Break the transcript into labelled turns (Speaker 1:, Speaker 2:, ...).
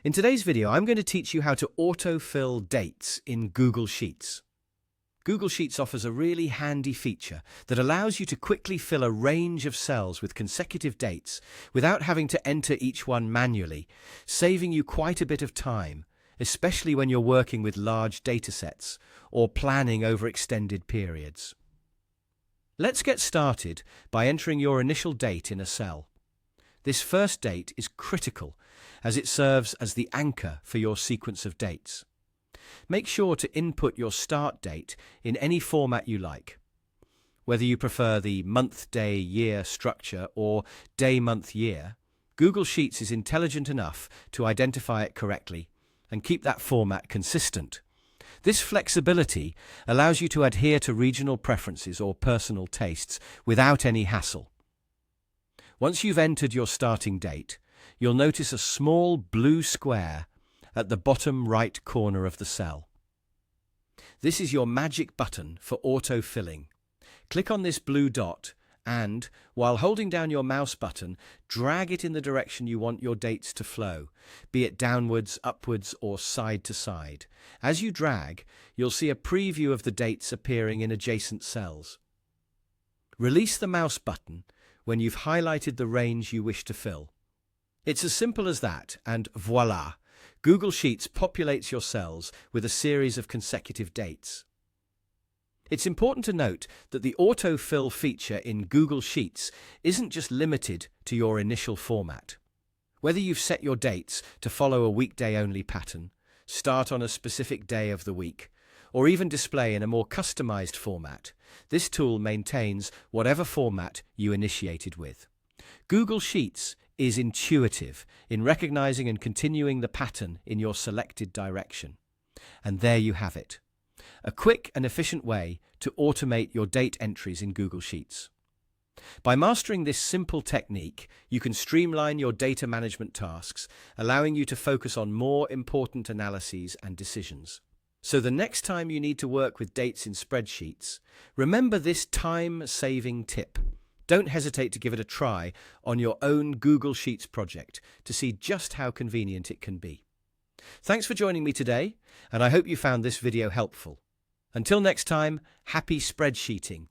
Speaker 1: In today's video, I'm going to teach you how to autofill dates in Google Sheets. Google Sheets offers a really handy feature that allows you to quickly fill a range of cells with consecutive dates without having to enter each one manually, saving you quite a bit of time, especially when you're working with large datasets or planning over extended periods. Let's get started by entering your initial date in a cell. This first date is critical as it serves as the anchor for your sequence of dates. Make sure to input your start date in any format you like. Whether you prefer the month, day, year structure or day, month, year, Google Sheets is intelligent enough to identify it correctly and keep that format consistent. This flexibility allows you to adhere to regional preferences or personal tastes without any hassle. Once you've entered your starting date, you'll notice a small blue square at the bottom right corner of the cell. This is your magic button for auto-filling. Click on this blue dot and, while holding down your mouse button, drag it in the direction you want your dates to flow, be it downwards, upwards, or side to side. As you drag, you'll see a preview of the dates appearing in adjacent cells. Release the mouse button when you've highlighted the range you wish to fill. It's as simple as that, and voila! Google Sheets populates your cells with a series of consecutive dates. It's important to note that the autofill feature in Google Sheets isn't just limited to your initial format. Whether you've set your dates to follow a weekday-only pattern, start on a specific day of the week, or even display in a more customized format, this tool maintains whatever format you initiated with. Google Sheets is intuitive in recognizing and continuing the pattern in your selected direction. And there you have it. A quick and efficient way to automate your date entries in Google Sheets. By mastering this simple technique, you can streamline your data management tasks, allowing you to focus on more important analyses and decisions. So the next time you need to work with dates in spreadsheets, remember this time-saving tip. Don't hesitate to give it a try on your own Google Sheets project to see just how convenient it can be. Thanks for joining me today, and I hope you found this video helpful. Until next time, happy spreadsheeting.